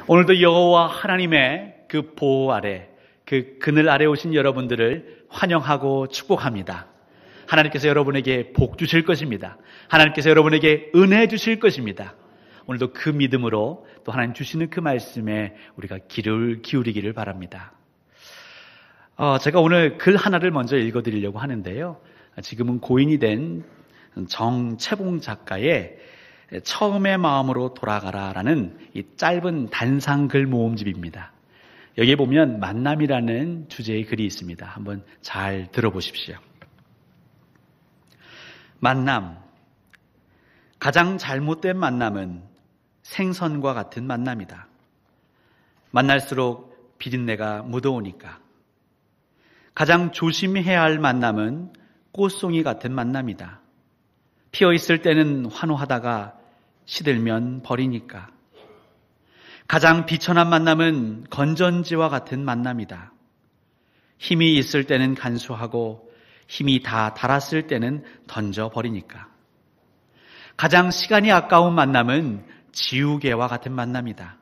오늘도 여호와 하나님의 그 보호 아래, 그 그늘 아래 오신 여러분들을 환영하고 축복합니다. 하나님께서 여러분에게 복 주실 것입니다. 하나님께서 여러분에게 은혜 주실 것입니다. 오늘도 그 믿음으로 또 하나님 주시는 그 말씀에 우리가 귀를 기울이기를 바랍니다. 제가 오늘 글 하나를 먼저 읽어드리려고 하는데요. 지금은 고인이 된 정채봉 작가의 처음의 마음으로 돌아가라라는 이 짧은 단상글 모음집입니다. 여기에 보면 만남이라는 주제의 글이 있습니다. 한번 잘 들어보십시오. 만남. 가장 잘못된 만남은 생선과 같은 만남이다. 만날수록 비린내가 묻어오니까. 가장 조심해야 할 만남은 꽃송이 같은 만남이다. 피어있을 때는 환호하다가 시들면 버리니까. 가장 비천한 만남은 건전지와 같은 만남이다. 힘이 있을 때는 간수하고 힘이 다 닳았을 때는 던져버리니까. 가장 시간이 아까운 만남은 지우개와 같은 만남이다.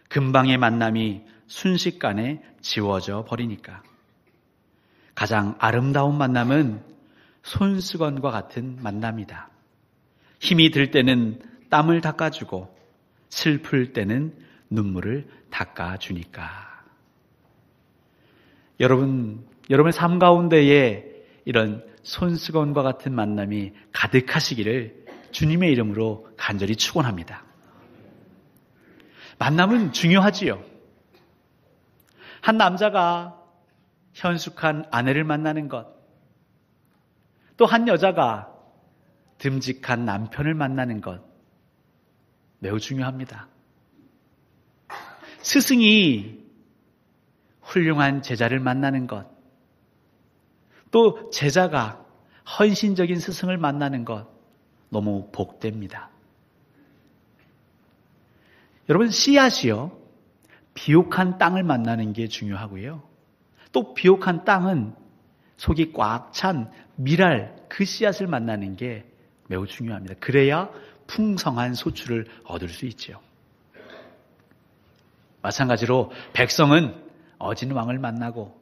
금방의 만남이 순식간에 지워져 버리니까. 가장 아름다운 만남은 손수건과 같은 만남이다. 힘이 들 때는 땀을 닦아주고 슬플 때는 눈물을 닦아주니까. 여러분의 삶 가운데에 이런 손수건과 같은 만남이 가득하시기를 주님의 이름으로 간절히 축원합니다. 만남은 중요하지요. 한 남자가 현숙한 아내를 만나는 것, 또 한 여자가 듬직한 남편을 만나는 것, 매우 중요합니다. 스승이 훌륭한 제자를 만나는 것, 또 제자가 헌신적인 스승을 만나는 것, 너무 복됩니다. 여러분, 씨앗이요, 비옥한 땅을 만나는 게 중요하고요. 또 비옥한 땅은 속이 꽉 찬 미랄, 그 씨앗을 만나는 게 매우 중요합니다. 그래야 풍성한 소출을 얻을 수 있죠. 마찬가지로 백성은 어진 왕을 만나고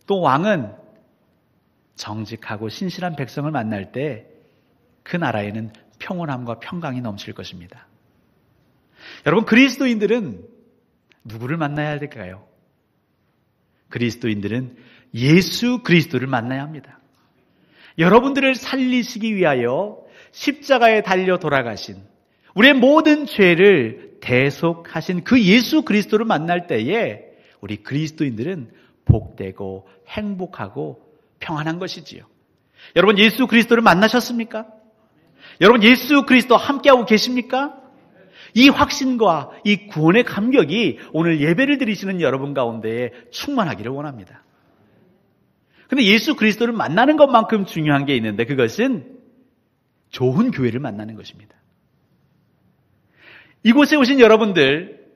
또 왕은 정직하고 신실한 백성을 만날 때 그 나라에는 평온함과 평강이 넘칠 것입니다. 여러분, 그리스도인들은 누구를 만나야 될까요? 그리스도인들은 예수 그리스도를 만나야 합니다. 여러분들을 살리시기 위하여 십자가에 달려 돌아가신, 우리의 모든 죄를 대속하신 그 예수 그리스도를 만날 때에 우리 그리스도인들은 복되고 행복하고 평안한 것이지요. 여러분, 예수 그리스도를 만나셨습니까? 여러분, 예수 그리스도와 함께하고 계십니까? 이 확신과 이 구원의 감격이 오늘 예배를 드리시는 여러분 가운데에 충만하기를 원합니다. 근데 예수 그리스도를 만나는 것만큼 중요한 게 있는데, 그것은 좋은 교회를 만나는 것입니다. 이곳에 오신 여러분들,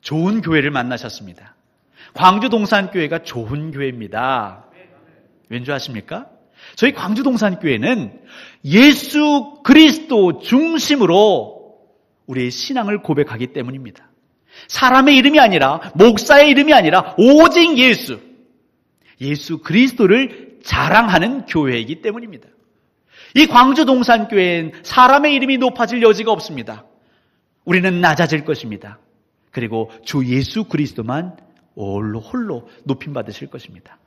좋은 교회를 만나셨습니다. 광주 동산교회가 좋은 교회입니다. 왠지 아십니까? 저희 광주 동산교회는 예수 그리스도 중심으로 우리의 신앙을 고백하기 때문입니다. 사람의 이름이 아니라, 목사의 이름이 아니라 오직 예수 그리스도를 자랑하는 교회이기 때문입니다. 이 광주 동산교회엔 사람의 이름이 높아질 여지가 없습니다. 우리는 낮아질 것입니다. 그리고 주 예수 그리스도만 홀로 높임 받으실 것입니다.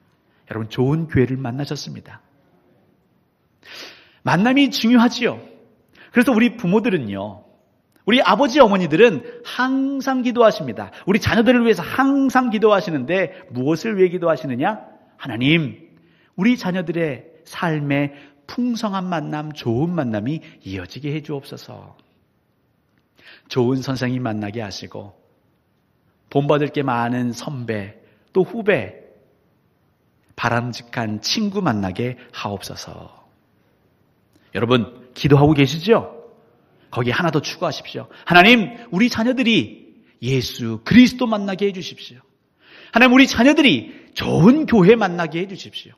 여러분, 좋은 교회를 만나셨습니다. 만남이 중요하지요. 그래서 우리 부모들은요, 우리 아버지 어머니들은 항상 기도하십니다. 우리 자녀들을 위해서 항상 기도하시는데 무엇을 위해 기도하시느냐? 하나님, 우리 자녀들의 삶에 풍성한 만남, 좋은 만남이 이어지게 해 주옵소서. 좋은 선생님 만나게 하시고 본받을 게 많은 선배, 또 후배, 바람직한 친구 만나게 하옵소서. 여러분, 기도하고 계시죠? 거기에 하나 더 추가하십시오. 하나님, 우리 자녀들이 예수 그리스도 만나게 해주십시오. 하나님, 우리 자녀들이 좋은 교회 만나게 해주십시오.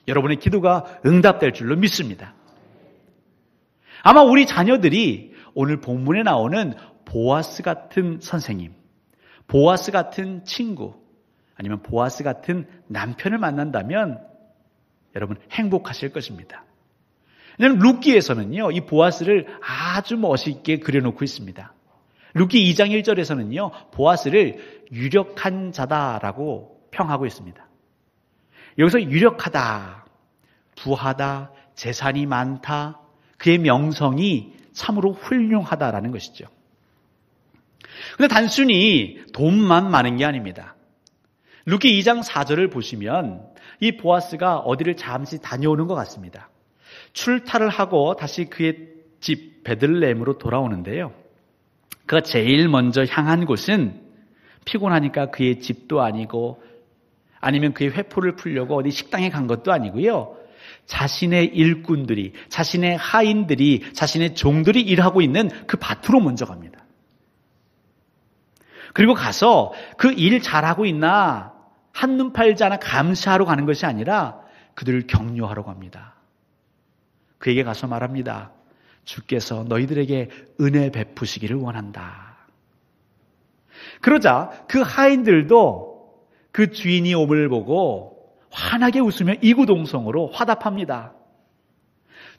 여러분의 기도가 응답될 줄로 믿습니다. 아마 우리 자녀들이 오늘 본문에 나오는 보아스 같은 선생님, 보아스 같은 친구 아니면 보아스 같은 남편을 만난다면 여러분 행복하실 것입니다. 왜냐하면 룻기에서는요, 이 보아스를 아주 멋있게 그려놓고 있습니다. 룻기 2장 1절에서는요, 보아스를 유력한 자다라고 평하고 있습니다. 여기서 유력하다, 부하다, 재산이 많다, 그의 명성이 참으로 훌륭하다라는 것이죠. 그런데 단순히 돈만 많은 게 아닙니다. 룻기 2장 4절을 보시면 이 보아스가 어디를 잠시 다녀오는 것 같습니다. 출타를 하고 다시 그의 집 베들레헴으로 돌아오는데요. 그가 제일 먼저 향한 곳은 피곤하니까 그의 집도 아니고 아니면 그의 회포를 풀려고 어디 식당에 간 것도 아니고요. 자신의 일꾼들이, 자신의 하인들이, 자신의 종들이 일하고 있는 그 밭으로 먼저 갑니다. 그리고 가서 그 일 잘하고 있나 한눈 팔지 않아 감시하러 가는 것이 아니라 그들을 격려하러 갑니다. 그에게 가서 말합니다. 주께서 너희들에게 은혜 베푸시기를 원한다. 그러자 그 하인들도 그 주인이 옴을 보고 환하게 웃으며 이구동성으로 화답합니다.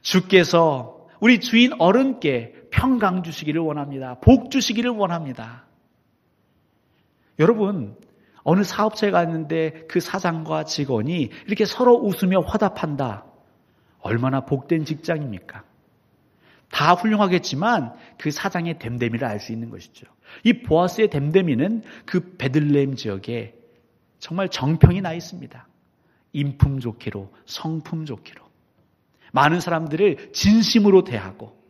주께서 우리 주인 어른께 평강 주시기를 원합니다. 복 주시기를 원합니다. 여러분, 어느 사업체에 갔는데 그 사장과 직원이 이렇게 서로 웃으며 화답한다. 얼마나 복된 직장입니까? 다 훌륭하겠지만 그 사장의 됨됨이를 알 수 있는 것이죠. 이 보아스의 됨됨이는 그 베들레헴 지역에 정말 정평이 나 있습니다. 인품 좋기로, 성품 좋기로. 많은 사람들을 진심으로 대하고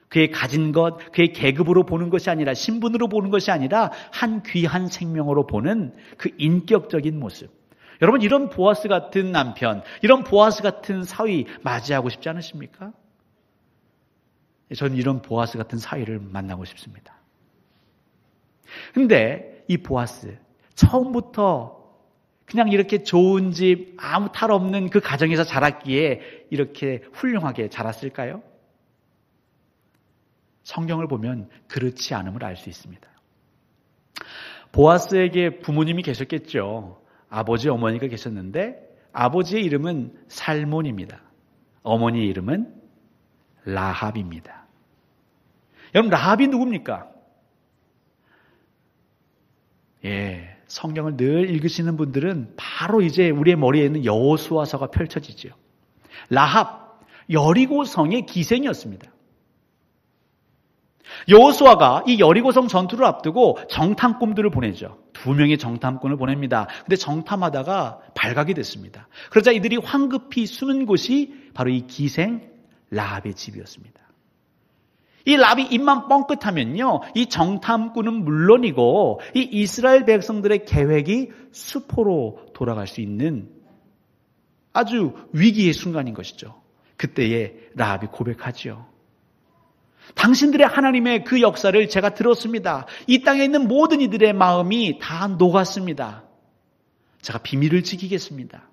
그의 가진 것, 그의 계급으로 보는 것이 아니라 신분으로 보는 것이 아니라 한 귀한 생명으로 보는 그 인격적인 모습. 여러분, 이런 보아스 같은 남편, 이런 보아스 같은 사위 맞이하고 싶지 않으십니까? 저는 이런 보아스 같은 사위를 만나고 싶습니다. 근데 이 보아스, 처음부터 그냥 이렇게 좋은 집, 아무 탈 없는 그 가정에서 자랐기에 이렇게 훌륭하게 자랐을까요? 성경을 보면 그렇지 않음을 알 수 있습니다. 보아스에게 부모님이 계셨겠죠. 아버지, 어머니가 계셨는데 아버지의 이름은 살몬입니다. 어머니의 이름은 라합입니다. 여러분, 라합이 누굽니까? 예, 성경을 늘 읽으시는 분들은 바로 이제 우리의 머리에 있는 여호수아서가 펼쳐지죠. 라합, 여리고성의 기생이었습니다. 여호수아가 이 여리고성 전투를 앞두고 정탐꾼들을 보내죠. 2명의 정탐꾼을 보냅니다. 근데 정탐하다가 발각이 됐습니다. 그러자 이들이 황급히 숨은 곳이 바로 이 기생 라합의 집이었습니다. 이 라합이 입만 뻥끗하면요, 이 정탐꾼은 물론이고 이 이스라엘 백성들의 계획이 수포로 돌아갈 수 있는 아주 위기의 순간인 것이죠. 그때에 라합이 고백하죠. 당신들의 하나님의 그 역사를 제가 들었습니다. 이 땅에 있는 모든 이들의 마음이 다 녹았습니다. 제가 비밀을 지키겠습니다.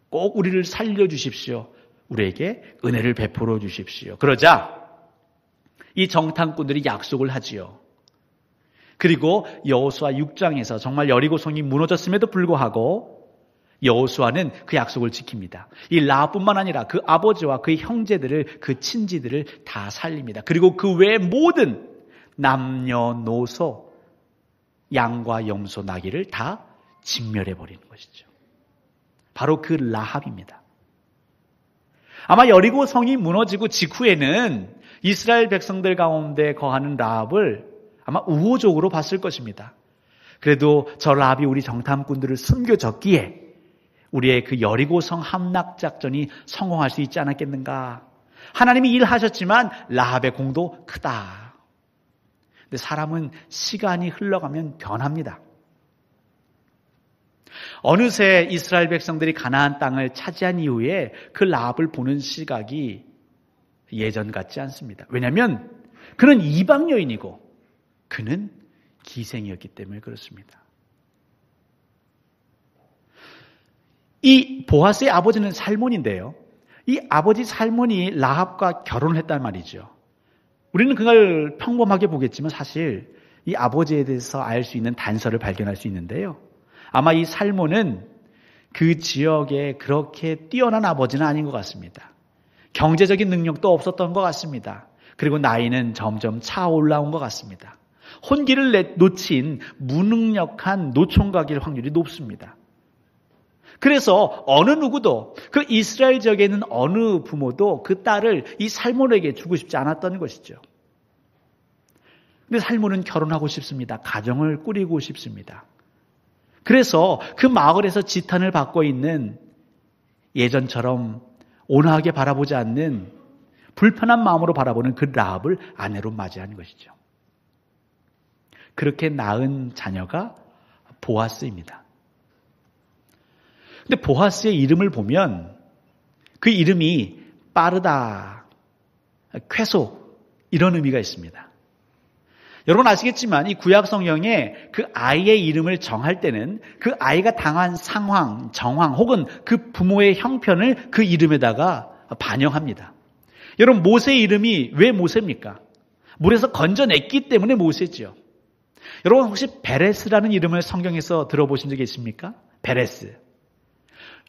꼭 우리를 살려주십시오. 우리에게 은혜를 베풀어 주십시오. 그러자 이 정탐꾼들이 약속을 하지요. 그리고 여호수아 6장에서 정말 여리고성이 무너졌음에도 불구하고 여호수아는 그 약속을 지킵니다. 이 라합뿐만 아니라 그 아버지와 그의 형제들을, 그 친지들을 다 살립니다. 그리고 그 외의 모든 남녀노소, 양과 염소, 나귀를 다 진멸해버리는 것이죠. 바로 그 라합입니다. 아마 여리고성이 무너지고 직후에는 이스라엘 백성들 가운데 거하는 라합을 아마 우호적으로 봤을 것입니다. 그래도 저 라합이 우리 정탐꾼들을 숨겨줬기에 우리의 그 여리고성 함락작전이 성공할 수 있지 않았겠는가. 하나님이 일하셨지만 라합의 공도 크다. 근데 사람은 시간이 흘러가면 변합니다. 어느새 이스라엘 백성들이 가나안 땅을 차지한 이후에 그 라합을 보는 시각이 예전 같지 않습니다. 왜냐하면 그는 이방 여인이고 그는 기생이었기 때문에 그렇습니다. 이 보아스의 아버지는 살몬인데요. 이 아버지 살몬이 라합과 결혼을 했단 말이죠. 우리는 그걸 평범하게 보겠지만 사실 이 아버지에 대해서 알 수 있는 단서를 발견할 수 있는데요. 아마 이 살몬은 그 지역에 그렇게 뛰어난 아버지는 아닌 것 같습니다. 경제적인 능력도 없었던 것 같습니다. 그리고 나이는 점점 차올라온 것 같습니다. 혼기를 놓친 무능력한 노총각일 확률이 높습니다. 그래서 어느 누구도 그 이스라엘 지역에 있는 어느 부모도 그 딸을 이 살몬에게 주고 싶지 않았던 것이죠. 근데 살몬은 결혼하고 싶습니다. 가정을 꾸리고 싶습니다. 그래서 그 마을에서 지탄을 받고 있는 예전처럼 온화하게 바라보지 않는 불편한 마음으로 바라보는 그 라합을 아내로 맞이한 것이죠. 그렇게 낳은 자녀가 보아스입니다. 근데 보아스의 이름을 보면 그 이름이 빠르다, 쾌속 이런 의미가 있습니다. 여러분 아시겠지만 이 구약 성경에 그 아이의 이름을 정할 때는 그 아이가 당한 상황, 정황 혹은 그 부모의 형편을 그 이름에다가 반영합니다. 여러분 모세의 이름이 왜 모세입니까? 물에서 건져냈기 때문에 모세지요. 여러분 혹시 베레스라는 이름을 성경에서 들어보신 적이 있습니까? 베레스.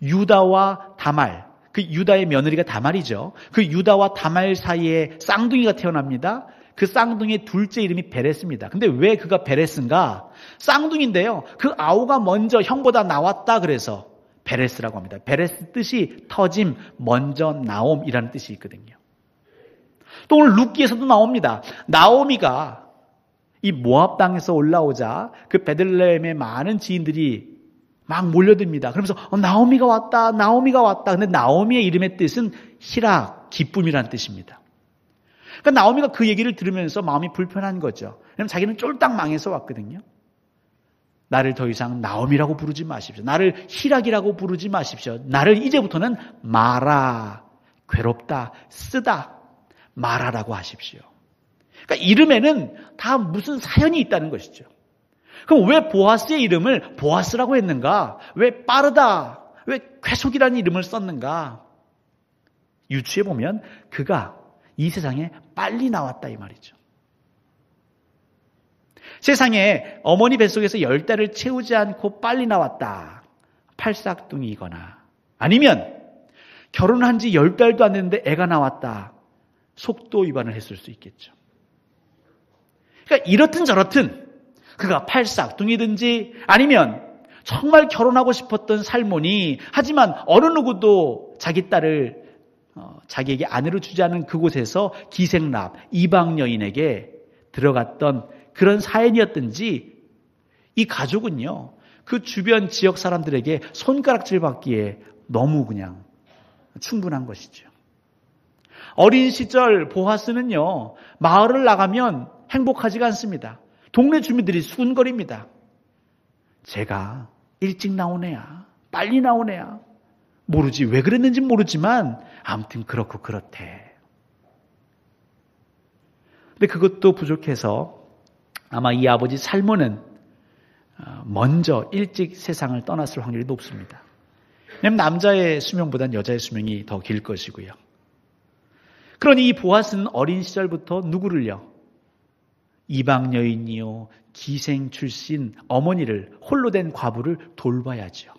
유다와 다말, 그 유다의 며느리가 다말이죠. 그 유다와 다말 사이에 쌍둥이가 태어납니다. 그 쌍둥이의 둘째 이름이 베레스입니다. 근데 왜 그가 베레스인가? 쌍둥이인데요. 그 아우가 먼저 형보다 나왔다 그래서 베레스라고 합니다. 베레스 뜻이 터짐, 먼저 나옴이라는 뜻이 있거든요. 또 오늘 룻기에서도 나옵니다. 나오미가 이 모압 땅에서 올라오자 그 베들레헴의 많은 지인들이 막 몰려듭니다. 그러면서 나오미가 왔다, 나오미가 왔다. 근데 나오미의 이름의 뜻은 희락, 기쁨이라는 뜻입니다. 그러니까 나오미가 그 얘기를 들으면서 마음이 불편한 거죠. 왜냐하면 자기는 쫄딱 망해서 왔거든요. 나를 더 이상 나오미라고 부르지 마십시오. 나를 희락이라고 부르지 마십시오. 나를 이제부터는 마라, 괴롭다, 쓰다, 마라라고 하십시오. 그러니까 이름에는 다 무슨 사연이 있다는 것이죠. 그럼 왜 보아스의 이름을 보아스라고 했는가? 왜 빠르다, 왜 쾌속이라는 이름을 썼는가? 유추해 보면 그가 이 세상에 빨리 나왔다 이 말이죠. 세상에 어머니 뱃속에서 10달을 채우지 않고 빨리 나왔다. 팔싹둥이거나 아니면 결혼한 지 10달도 안 됐는데 애가 나왔다. 속도 위반을 했을 수 있겠죠. 그러니까 이렇든 저렇든 그가 팔싹둥이든지 아니면 정말 결혼하고 싶었던 살몬이 하지만 어느 누구도 자기 딸을 자기에게 아내로 주지 않은 그곳에서 기생랍, 이방 여인에게 들어갔던 그런 사연이었든지 이 가족은요, 그 주변 지역 사람들에게 손가락질 받기에 너무 그냥 충분한 것이죠. 어린 시절 보아스는요, 마을을 나가면 행복하지가 않습니다. 동네 주민들이 수군거립니다. 제가 일찍 나온 애야, 빨리 나온 애야. 모르지 왜 그랬는지 모르지만 아무튼 그렇고 그렇대. 근데 그것도 부족해서 아마 이 아버지 살몬은 먼저 일찍 세상을 떠났을 확률이 높습니다. 왜냐하면 남자의 수명보다는 여자의 수명이 더 길 것이고요. 그러니 이 보아스는 어린 시절부터 누구를요? 이방 여인이요, 기생 출신 어머니를, 홀로 된 과부를 돌봐야죠.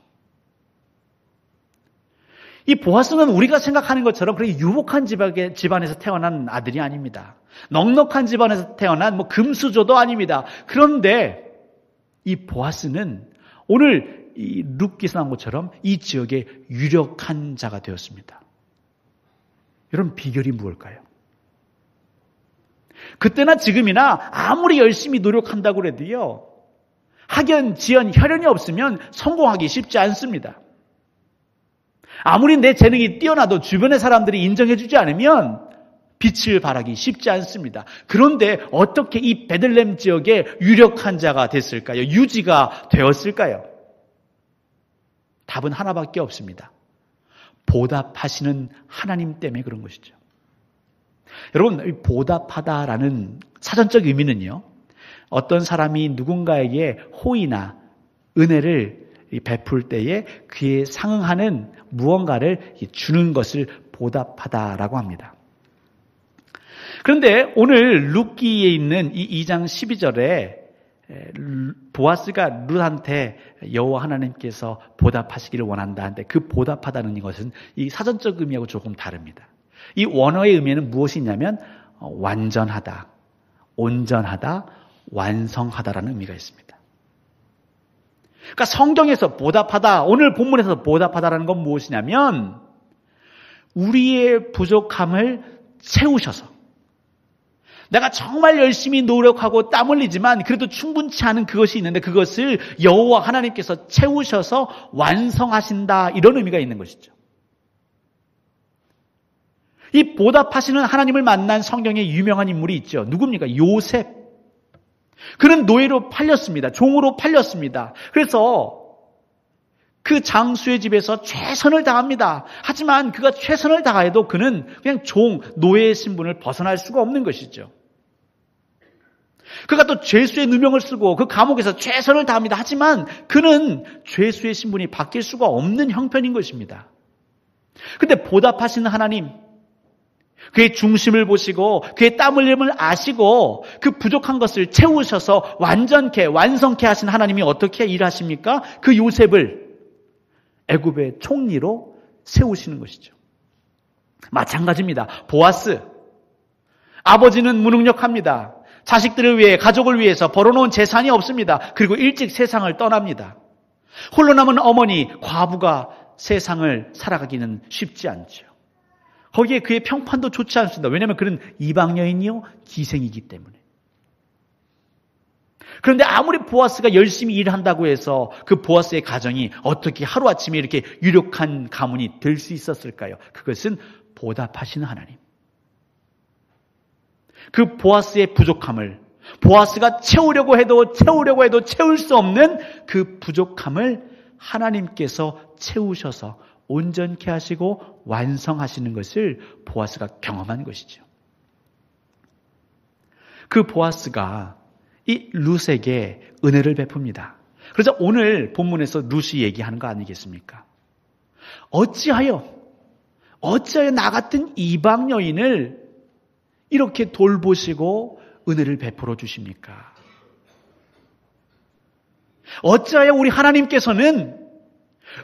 이 보아스는 우리가 생각하는 것처럼 그렇게 유복한 집안에서 태어난 아들이 아닙니다. 넉넉한 집안에서 태어난 금수저도 아닙니다. 그런데 이 보아스는 오늘 이 룻기에서 나온 것처럼 이 지역의 유력한 자가 되었습니다. 여러분 비결이 무엇일까요? 그때나 지금이나 아무리 열심히 노력한다고 해도요, 학연, 지연, 혈연이 없으면 성공하기 쉽지 않습니다. 아무리 내 재능이 뛰어나도 주변의 사람들이 인정해주지 않으면 빛을 발하기 쉽지 않습니다. 그런데 어떻게 이 베들레헴 지역의 유력한 자가 됐을까요? 유지가 되었을까요? 답은 하나밖에 없습니다. 보답하시는 하나님 때문에 그런 것이죠. 여러분, 보답하다라는 사전적 의미는요, 어떤 사람이 누군가에게 호의나 은혜를 베풀 때에 그에 상응하는 무언가를 주는 것을 보답하다라고 합니다. 그런데 오늘 룻기에 있는 이 2장 12절에 보아스가 룻한테 여호와 하나님께서 보답하시기를 원한다 하는데 그 보답하다는 것은 이 사전적 의미하고 조금 다릅니다. 이 원어의 의미는 무엇이냐면 완전하다, 온전하다, 완성하다라는 의미가 있습니다. 그러니까 성경에서 보답하다, 오늘 본문에서 보답하다라는 건 무엇이냐면 우리의 부족함을 채우셔서 내가 정말 열심히 노력하고 땀 흘리지만 그래도 충분치 않은 그것이 있는데 그것을 여호와 하나님께서 채우셔서 완성하신다 이런 의미가 있는 것이죠. 이 보답하시는 하나님을 만난 성경에 유명한 인물이 있죠. 누굽니까? 요셉. 그는 노예로 팔렸습니다. 종으로 팔렸습니다. 그래서 그 장수의 집에서 최선을 다합니다. 하지만 그가 최선을 다해도 그는 그냥 노예의 신분을 벗어날 수가 없는 것이죠. 그가 또 죄수의 누명을 쓰고 그 감옥에서 최선을 다합니다. 하지만 그는 죄수의 신분이 바뀔 수가 없는 형편인 것입니다. 그런데 보답하시는 하나님, 그의 중심을 보시고 그의 땀 흘림을 아시고 그 부족한 것을 채우셔서 완성케 하신 하나님이 어떻게 일하십니까? 그 요셉을 애굽의 총리로 세우시는 것이죠. 마찬가지입니다. 보아스. 아버지는 무능력합니다. 자식들을 위해, 가족을 위해서 벌어놓은 재산이 없습니다. 그리고 일찍 세상을 떠납니다. 홀로 남은 어머니, 과부가 세상을 살아가기는 쉽지 않죠. 거기에 그의 평판도 좋지 않습니다. 왜냐하면 그는 이방 여인이요 기생이기 때문에. 그런데 아무리 보아스가 열심히 일한다고 해서 그 보아스의 가정이 어떻게 하루아침에 이렇게 유력한 가문이 될 수 있었을까요? 그것은 보답하시는 하나님. 그 보아스의 부족함을 보아스가 채우려고 해도 채울 수 없는 그 부족함을 하나님께서 채우셔서 온전케 하시고 완성하시는 것을 보아스가 경험한 것이죠. 그 보아스가 이 룻에게 은혜를 베풉니다. 그래서 오늘 본문에서 룻이 얘기하는 거 아니겠습니까? 어찌하여 나 같은 이방 여인을 이렇게 돌보시고 은혜를 베풀어 주십니까? 어찌하여 우리 하나님께서는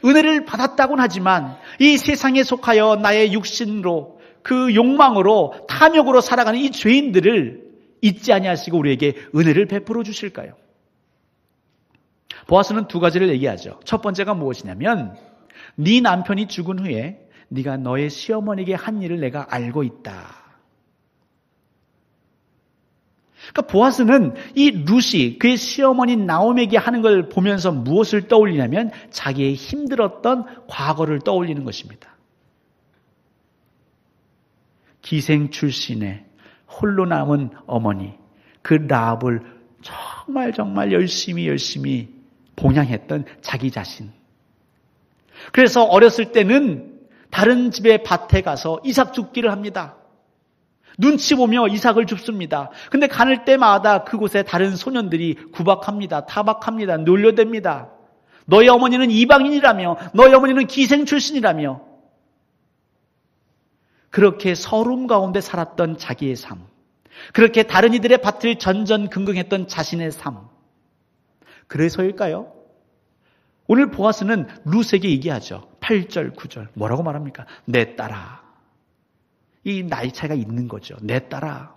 은혜를 받았다고는 하지만 이 세상에 속하여 나의 육신으로 그 욕망으로 탐욕으로 살아가는 이 죄인들을 잊지 아니하시고 우리에게 은혜를 베풀어 주실까요? 보아스는 두 가지를 얘기하죠. 첫 번째가 무엇이냐면 네 남편이 죽은 후에 네가 너의 시어머니에게 한 일을 내가 알고 있다. 그러니까 보아스는 이 룻이 그의 시어머니 나옴에게 하는 걸 보면서 무엇을 떠올리냐면 자기의 힘들었던 과거를 떠올리는 것입니다. 기생 출신의 홀로 남은 어머니, 그 라합을 정말 열심히 봉양했던 자기 자신. 그래서 어렸을 때는 다른 집의 밭에 가서 이삭 줍기를 합니다. 눈치 보며 이삭을 줍습니다. 근데 가는 때마다 그곳에 다른 소년들이 구박합니다. 타박합니다. 놀려댑니다. 너희 어머니는 이방인이라며, 너희 어머니는 기생 출신이라며. 그렇게 서름 가운데 살았던 자기의 삶, 그렇게 다른 이들의 밭을 전전긍긍했던 자신의 삶. 그래서일까요? 오늘 보아스는 룻에게 얘기하죠. 8절, 9절. 뭐라고 말합니까? 내 딸아. 이 나이 차이가 있는 거죠. 내 딸아.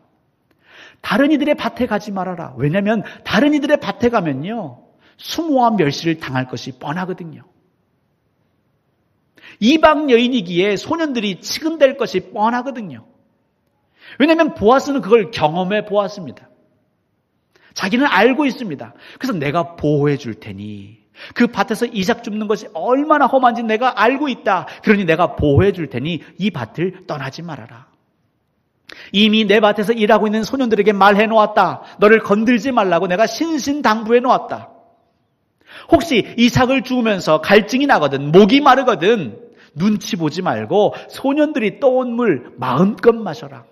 다른 이들의 밭에 가지 말아라. 왜냐하면 다른 이들의 밭에 가면요, 수모와 멸시를 당할 것이 뻔하거든요. 이방 여인이기에 소년들이 치근댈 것이 뻔하거든요. 왜냐하면 보아스는 그걸 경험해 보았습니다. 자기는 알고 있습니다. 그래서 내가 보호해 줄 테니, 그 밭에서 이삭 줍는 것이 얼마나 험한지 내가 알고 있다. 그러니 내가 보호해 줄 테니 이 밭을 떠나지 말아라. 이미 내 밭에서 일하고 있는 소년들에게 말해 놓았다. 너를 건들지 말라고 내가 신신당부해 놓았다. 혹시 이삭을 주우면서 갈증이 나거든, 목이 마르거든, 눈치 보지 말고 소년들이 떠온 물 마음껏 마셔라.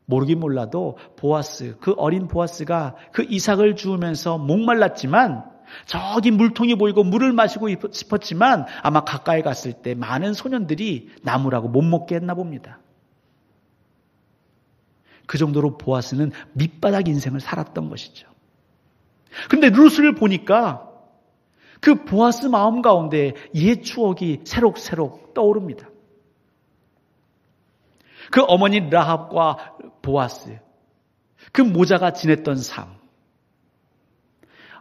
모르긴 몰라도 보아스, 그 어린 보아스가 그 이삭을 주우면서 목말랐지만 저기 물통이 보이고 물을 마시고 싶었지만 아마 가까이 갔을 때 많은 소년들이 나무라고 못 먹게 했나 봅니다. 그 정도로 보아스는 밑바닥 인생을 살았던 것이죠. 그런데 룻을 보니까 그 보아스 마음 가운데 옛 추억이 새록새록 떠오릅니다. 그 어머니 라합과 보아스, 그 모자가 지냈던 삶.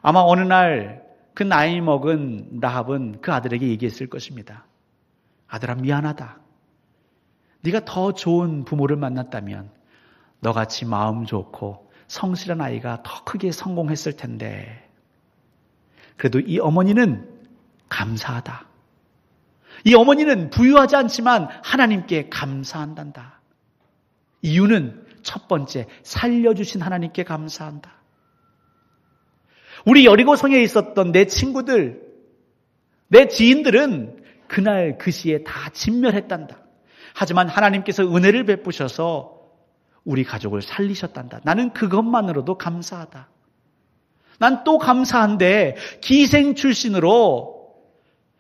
아마 어느 날 그 나이 먹은 라합은 그 아들에게 얘기했을 것입니다. 아들아, 미안하다. 네가 더 좋은 부모를 만났다면 너같이 마음 좋고 성실한 아이가 더 크게 성공했을 텐데. 그래도 이 어머니는 감사하다. 이 어머니는 부유하지 않지만 하나님께 감사한단다. 이유는 첫 번째, 살려주신 하나님께 감사한다. 우리 여리고성에 있었던 내 친구들, 내 지인들은 그날 그 시에 다 진멸했단다. 하지만 하나님께서 은혜를 베푸셔서 우리 가족을 살리셨단다. 나는 그것만으로도 감사하다. 난 또 감사한데 기생 출신으로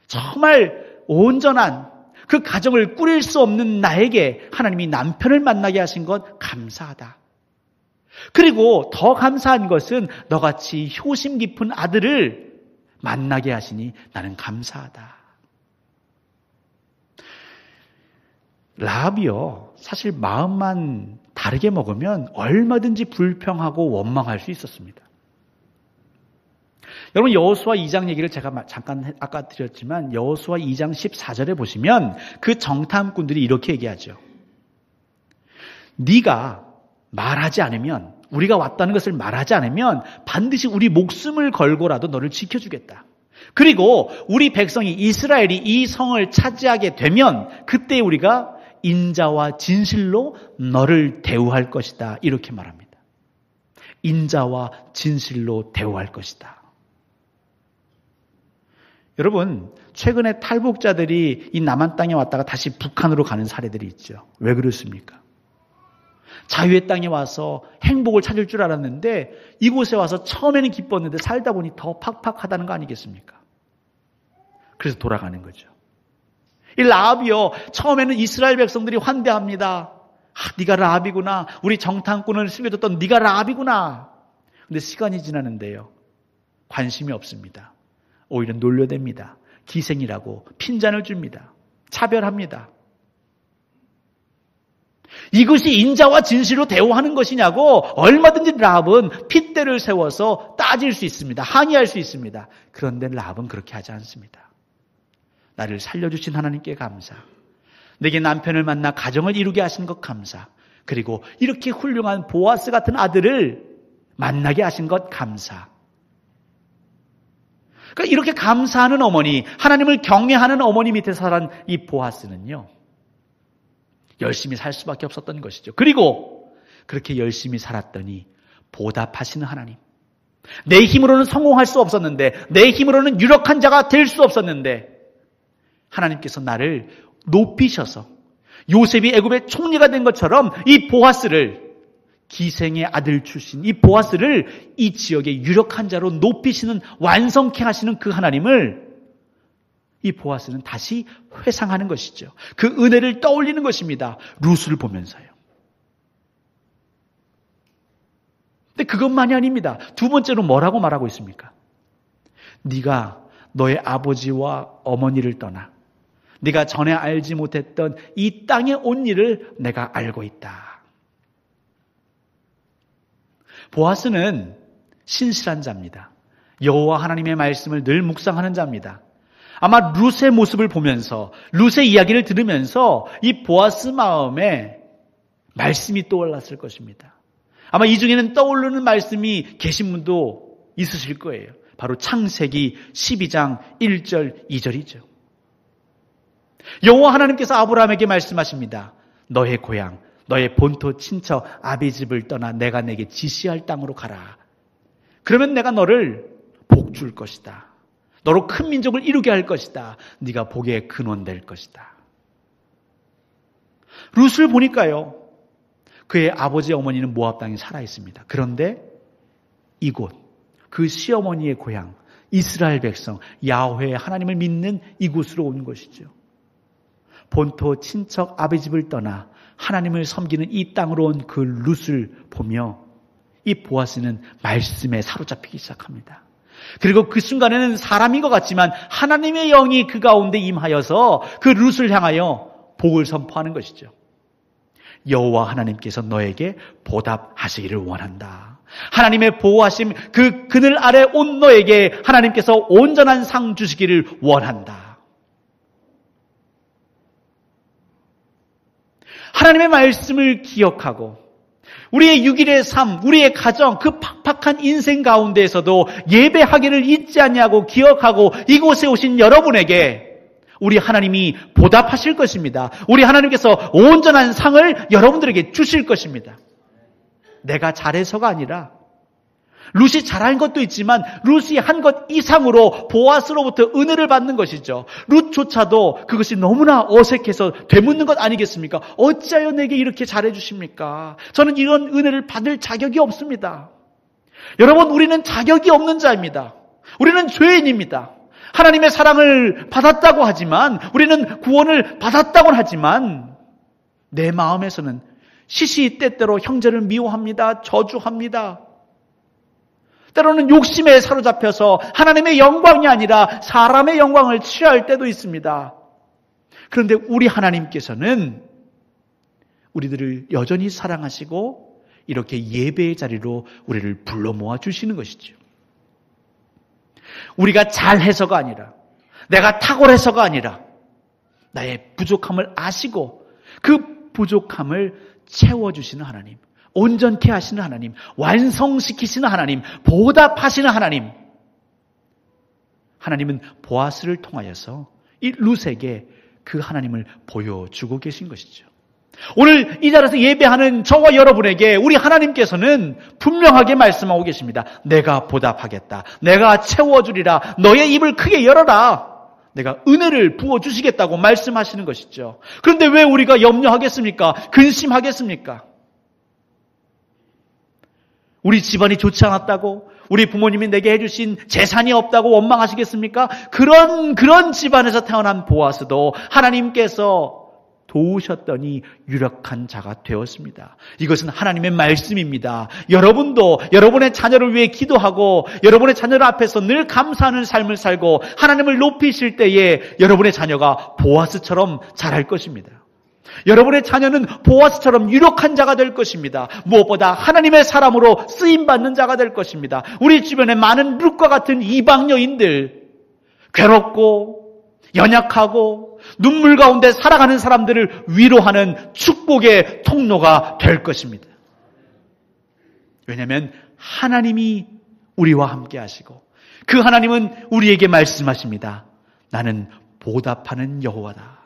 정말 온전한 그 가정을 꾸릴 수 없는 나에게 하나님이 남편을 만나게 하신 것 감사하다. 그리고 더 감사한 것은 너같이 효심 깊은 아들을 만나게 하시니 나는 감사하다. 라합이요, 사실 마음만 다르게 먹으면 얼마든지 불평하고 원망할 수 있었습니다. 여러분, 여호수아 2장 얘기를 제가 잠깐 아까 드렸지만 여호수아 2장 14절에 보시면 그 정탐꾼들이 이렇게 얘기하죠. 네가 말하지 않으면, 우리가 왔다는 것을 말하지 않으면 반드시 우리 목숨을 걸고라도 너를 지켜주겠다. 그리고 우리 백성이 이스라엘이 이 성을 차지하게 되면 그때 우리가 인자와 진실로 너를 대우할 것이다. 이렇게 말합니다. 인자와 진실로 대우할 것이다. 여러분, 최근에 탈북자들이 이 남한 땅에 왔다가 다시 북한으로 가는 사례들이 있죠. 왜 그렇습니까? 자유의 땅에 와서 행복을 찾을 줄 알았는데 이곳에 와서 처음에는 기뻤는데 살다 보니 더 팍팍하다는 거 아니겠습니까? 그래서 돌아가는 거죠. 이 라합이요, 처음에는 이스라엘 백성들이 환대합니다. 네가 라합이구나. 우리 정탐꾼을 숨겨줬던 네가 라합이구나. 근데 시간이 지나는데요, 관심이 없습니다. 오히려 놀려댑니다. 기생이라고 핀잔을 줍니다. 차별합니다. 이것이 인자와 진실로 대우하는 것이냐고 얼마든지 라합은 핏대를 세워서 따질 수 있습니다. 항의할 수 있습니다. 그런데 라합은 그렇게 하지 않습니다. 나를 살려주신 하나님께 감사. 내게 남편을 만나 가정을 이루게 하신 것 감사. 그리고 이렇게 훌륭한 보아스 같은 아들을 만나게 하신 것 감사. 그러니까 이렇게 감사하는 어머니, 하나님을 경외하는 어머니 밑에 살은 이 보아스는요, 열심히 살 수밖에 없었던 것이죠. 그리고 그렇게 열심히 살았더니 보답하시는 하나님. 내 힘으로는 성공할 수 없었는데, 내 힘으로는 유력한 자가 될 수 없었는데 하나님께서 나를 높이셔서 요셉이 애굽의 총리가 된 것처럼 이 보아스를, 기생의 아들 출신 이 보아스를 이 지역의 유력한 자로 높이시는, 완성케 하시는 그 하나님을 이 보아스는 다시 회상하는 것이죠. 그 은혜를 떠올리는 것입니다. 룻을 보면서요. 근데 그것만이 아닙니다. 두 번째로 뭐라고 말하고 있습니까? 네가 너의 아버지와 어머니를 떠나 네가 전에 알지 못했던 이 땅에 온 일을 내가 알고 있다. 보아스는 신실한 자입니다. 여호와 하나님의 말씀을 늘 묵상하는 자입니다. 아마 룻의 모습을 보면서, 룻의 이야기를 들으면서 이 보아스 마음에 말씀이 떠올랐을 것입니다. 아마 이 중에는 떠오르는 말씀이 계신 분도 있으실 거예요. 바로 창세기 12장 1절 2절이죠. 여호와 하나님께서 아브라함에게 말씀하십니다. 너의 고향, 너의 본토 친척 아비 집을 떠나 내가 내게 지시할 땅으로 가라. 그러면 내가 너를 복 줄 것이다. 너로 큰 민족을 이루게 할 것이다. 네가 복의 근원 될 것이다. 룻을 보니까요, 그의 아버지 어머니는 모압 땅에 살아 있습니다. 그런데 이곳, 그 시어머니의 고향, 이스라엘 백성, 야훼 하나님을 믿는 이곳으로 온 것이죠. 본토 친척 아비 집을 떠나 하나님을 섬기는 이 땅으로 온 그 룻을 보며 이 보아스는 말씀에 사로잡히기 시작합니다. 그리고 그 순간에는 사람인 것 같지만 하나님의 영이 그 가운데 임하여서 그 룻을 향하여 복을 선포하는 것이죠. 여호와 하나님께서 너에게 보답하시기를 원한다. 하나님의 보호하심 그 그늘 아래 온 너에게 하나님께서 온전한 상 주시기를 원한다. 하나님의 말씀을 기억하고 우리의 6일의 삶, 우리의 가정, 그 팍팍한 인생 가운데에서도 예배하기를 잊지 않냐고 기억하고 이곳에 오신 여러분에게 우리 하나님이 보답하실 것입니다. 우리 하나님께서 온전한 상을 여러분들에게 주실 것입니다. 내가 잘해서가 아니라 룻이 잘한 것도 있지만 룻이 한 것 이상으로 보아스로부터 은혜를 받는 것이죠. 룻조차도 그것이 너무나 어색해서 되묻는 것 아니겠습니까? 어찌하여 내게 이렇게 잘해 주십니까? 저는 이런 은혜를 받을 자격이 없습니다. 여러분, 우리는 자격이 없는 자입니다. 우리는 죄인입니다. 하나님의 사랑을 받았다고 하지만, 우리는 구원을 받았다고 하지만 내 마음에서는 시시때때로 형제를 미워합니다. 저주합니다. 때로는 욕심에 사로잡혀서 하나님의 영광이 아니라 사람의 영광을 취할 때도 있습니다. 그런데 우리 하나님께서는 우리들을 여전히 사랑하시고 이렇게 예배의 자리로 우리를 불러 모아 주시는 것이죠. 우리가 잘해서가 아니라, 내가 탁월해서가 아니라 나의 부족함을 아시고 그 부족함을 채워주시는 하나님, 온전케 하시는 하나님, 완성시키시는 하나님, 보답하시는 하나님. 하나님은 보아스를 통하여서 이 룻에게 그 하나님을 보여주고 계신 것이죠. 오늘 이 자리에서 예배하는 저와 여러분에게 우리 하나님께서는 분명하게 말씀하고 계십니다. 내가 보답하겠다. 내가 채워주리라. 너의 입을 크게 열어라. 내가 은혜를 부어주시겠다고 말씀하시는 것이죠. 그런데 왜 우리가 염려하겠습니까? 근심하겠습니까? 우리 집안이 좋지 않았다고, 우리 부모님이 내게 해주신 재산이 없다고 원망하시겠습니까? 그런 집안에서 태어난 보아스도 하나님께서 도우셨더니 유력한 자가 되었습니다. 이것은 하나님의 말씀입니다. 여러분도 여러분의 자녀를 위해 기도하고 여러분의 자녀를 앞에서 늘 감사하는 삶을 살고 하나님을 높이실 때에 여러분의 자녀가 보아스처럼 자랄 것입니다. 여러분의 자녀는 보아스처럼 유력한 자가 될 것입니다. 무엇보다 하나님의 사람으로 쓰임받는 자가 될 것입니다. 우리 주변에 많은 룻과 같은 이방 여인들, 괴롭고 연약하고 눈물 가운데 살아가는 사람들을 위로하는 축복의 통로가 될 것입니다. 왜냐하면 하나님이 우리와 함께 하시고 그 하나님은 우리에게 말씀하십니다. 나는 보답하는 여호와다.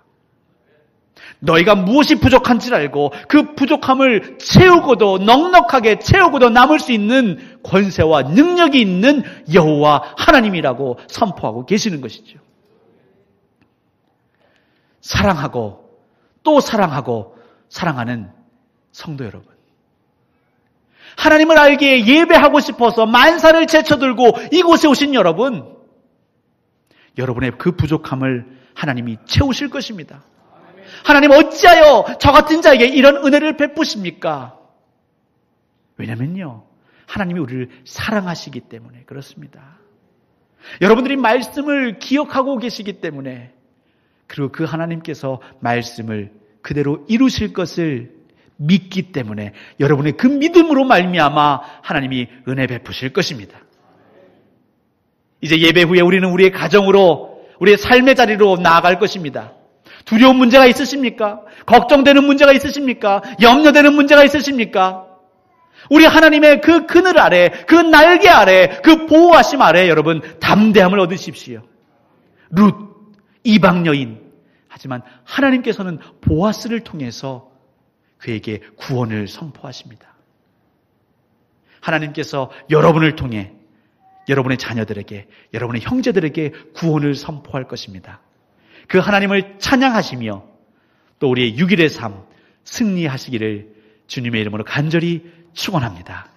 너희가 무엇이 부족한지 알고 그 부족함을 채우고도 넉넉하게 채우고도 남을 수 있는 권세와 능력이 있는 여호와 하나님이라고 선포하고 계시는 것이죠. 사랑하고 또 사랑하고 사랑하는 성도 여러분, 하나님을 알기에 예배하고 싶어서 만사를 제쳐들고 이곳에 오신 여러분, 여러분의 그 부족함을 하나님이 채우실 것입니다. 하나님 어찌하여 저 같은 자에게 이런 은혜를 베푸십니까? 왜냐면요, 하나님이 우리를 사랑하시기 때문에 그렇습니다. 여러분들이 말씀을 기억하고 계시기 때문에, 그리고 그 하나님께서 말씀을 그대로 이루실 것을 믿기 때문에 여러분의 그 믿음으로 말미암아 하나님이 은혜 베푸실 것입니다. 이제 예배 후에 우리는 우리의 가정으로, 우리의 삶의 자리로 나아갈 것입니다. 두려운 문제가 있으십니까? 걱정되는 문제가 있으십니까? 염려되는 문제가 있으십니까? 우리 하나님의 그 그늘 아래, 그 날개 아래, 그 보호하심 아래 여러분 담대함을 얻으십시오. 룻, 이방 여인. 하지만 하나님께서는 보아스를 통해서 그에게 구원을 선포하십니다. 하나님께서 여러분을 통해 여러분의 자녀들에게, 여러분의 형제들에게 구원을 선포할 것입니다. 그 하나님을 찬양하시며 또 우리의 6일의 삶 승리하시기를 주님의 이름으로 간절히 축원합니다.